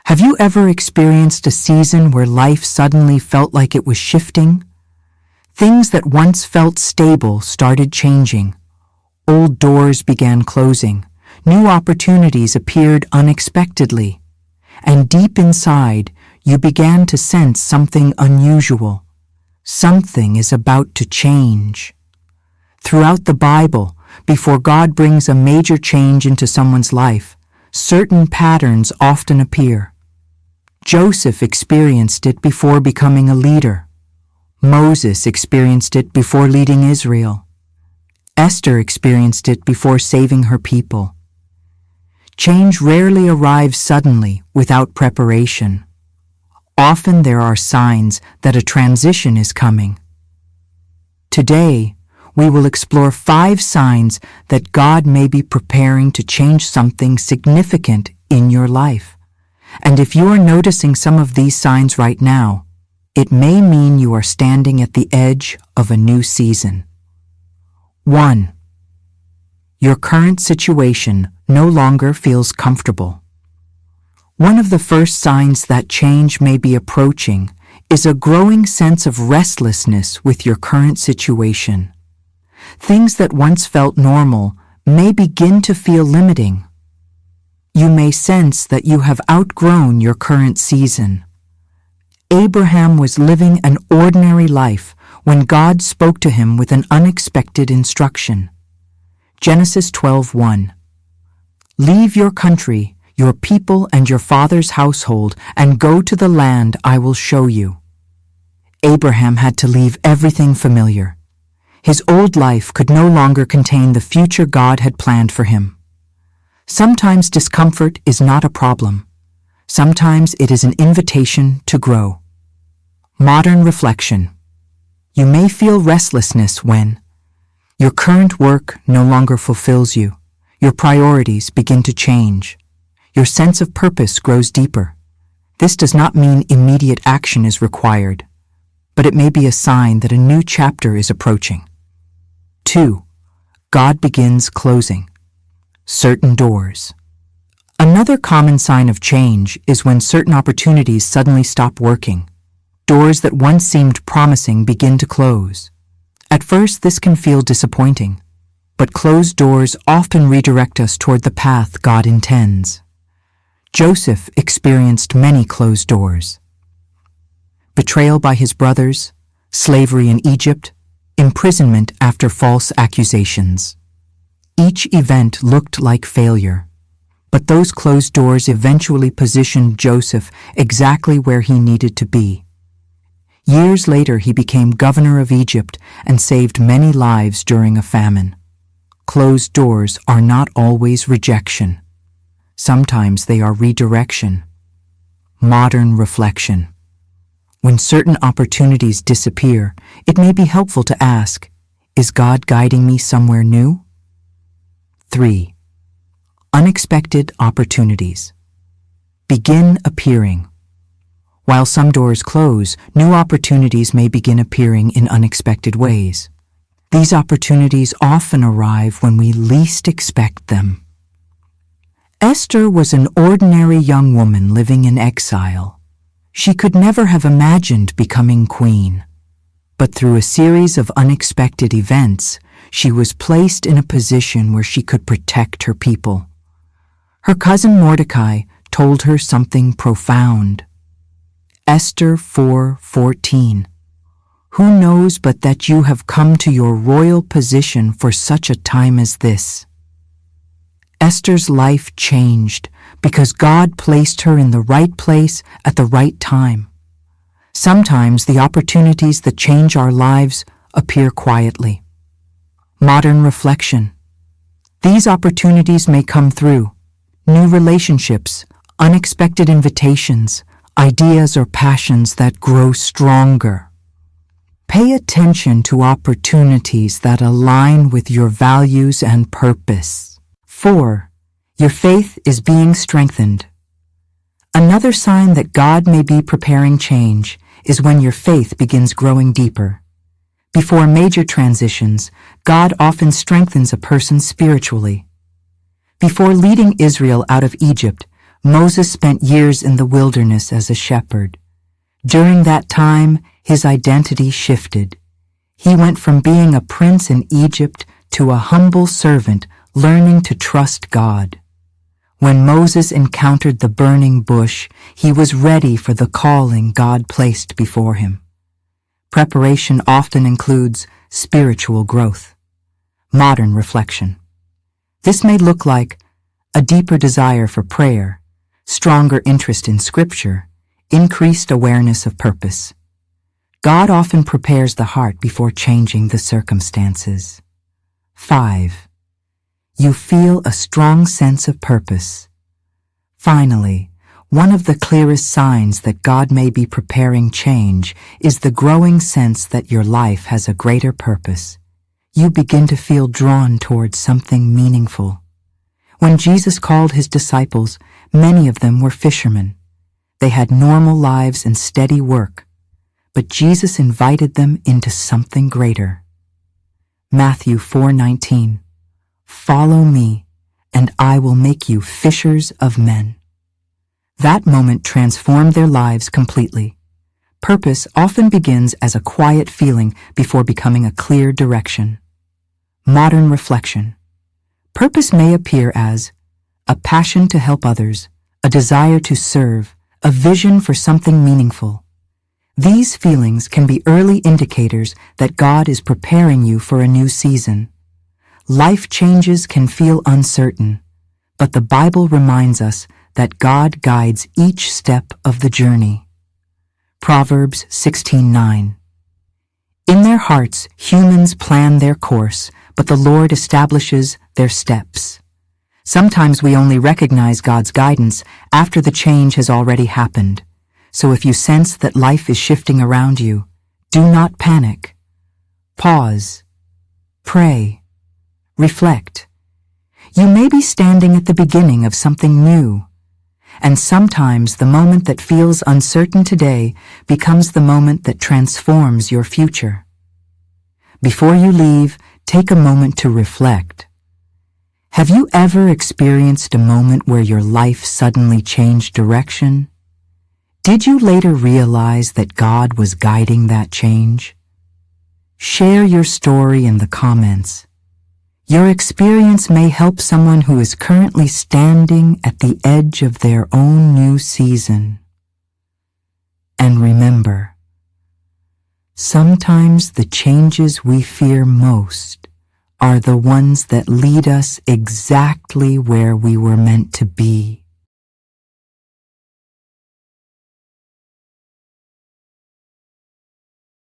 Have you ever experienced a season where life suddenly felt like it was shifting? Things that once felt stable started changing. Old doors began closing. New opportunities appeared unexpectedly. And deep inside, you began to sense something unusual. Something is about to change. Throughout the Bible, before God brings a major change into someone's life, certain patterns often appear. Joseph experienced it before becoming a leader. Moses experienced it before leading Israel. Esther experienced it before saving her people. Change rarely arrives suddenly without preparation. Often there are signs that a transition is coming. Today, we will explore 5 signs that God may be preparing to change something significant in your life. And if you are noticing some of these signs right now, it may mean you are standing at the edge of a new season. 1. Your current situation no longer feels comfortable. One of the first signs that change may be approaching is a growing sense of restlessness with your current situation. Things that once felt normal may begin to feel limiting. You may sense that you have outgrown your current season. Abraham was living an ordinary life when God spoke to him with an unexpected instruction. Genesis 12:1. Leave your country, your people and your father's household, and go to the land I will show you. Abraham had to leave everything familiar. His old life could no longer contain the future God had planned for him. Sometimes discomfort is not a problem. Sometimes it is an invitation to grow. Modern reflection. You may feel restlessness when your current work no longer fulfills you. Your priorities begin to change. Your sense of purpose grows deeper. This does not mean immediate action is required, but it may be a sign that a new chapter is approaching. 2. God begins closing certain doors. Another common sign of change is when certain opportunities suddenly stop working. Doors that once seemed promising begin to close. At first, this can feel disappointing, but closed doors often redirect us toward the path God intends. Joseph experienced many closed doors. Betrayal by his brothers, slavery in Egypt, imprisonment after false accusations. Each event looked like failure, but those closed doors eventually positioned Joseph exactly where he needed to be. Years later, he became governor of Egypt and saved many lives during a famine. Closed doors are not always rejection. Sometimes they are redirection. Modern reflection. When certain opportunities disappear, it may be helpful to ask, is God guiding me somewhere new? 3. Unexpected opportunities begin appearing. While some doors close, new opportunities may begin appearing in unexpected ways. These opportunities often arrive when we least expect them. Esther was an ordinary young woman living in exile. She could never have imagined becoming queen. But through a series of unexpected events, she was placed in a position where she could protect her people. Her cousin Mordecai told her something profound. Esther 4:14. Who knows but that you have come to your royal position for such a time as this? Esther's life changed because God placed her in the right place at the right time. Sometimes the opportunities that change our lives appear quietly. Modern reflection. These opportunities may come through new relationships, unexpected invitations, ideas or passions that grow stronger. Pay attention to opportunities that align with your values and purpose. 4. Your faith is being strengthened. Another sign that God may be preparing change is when your faith begins growing deeper. Before major transitions, God often strengthens a person spiritually. Before leading Israel out of Egypt, Moses spent years in the wilderness as a shepherd. During that time, his identity shifted. He went from being a prince in Egypt to a humble servant learning to trust God. When Moses encountered the burning bush, he was ready for the calling God placed before him. Preparation often includes spiritual growth. Modern reflection. This may look like a deeper desire for prayer, stronger interest in Scripture, increased awareness of purpose. God often prepares the heart before changing the circumstances. 5. You feel a strong sense of purpose. Finally, one of the clearest signs that God may be preparing change is the growing sense that your life has a greater purpose. You begin to feel drawn towards something meaningful. When Jesus called his disciples, many of them were fishermen. They had normal lives and steady work, but Jesus invited them into something greater. Matthew 4:19. Follow me, and I will make you fishers of men. That moment transformed their lives completely. Purpose often begins as a quiet feeling before becoming a clear direction. Modern reflection. Purpose may appear as a passion to help others, a desire to serve, a vision for something meaningful. These feelings can be early indicators that God is preparing you for a new season. Life changes can feel uncertain, but the Bible reminds us that God guides each step of the journey. Proverbs 16:9. In their hearts, humans plan their course, but the Lord establishes their steps. Sometimes we only recognize God's guidance after the change has already happened. So if you sense that life is shifting around you, do not panic. Pause. Pray. Reflect. You may be standing at the beginning of something new, and sometimes the moment that feels uncertain today becomes the moment that transforms your future. Before you leave, take a moment to reflect. Have you ever experienced a moment where your life suddenly changed direction? Did you later realize that God was guiding that change? Share your story in the comments. Your experience may help someone who is currently standing at the edge of their own new season. And remember, sometimes the changes we fear most are the ones that lead us exactly where we were meant to be.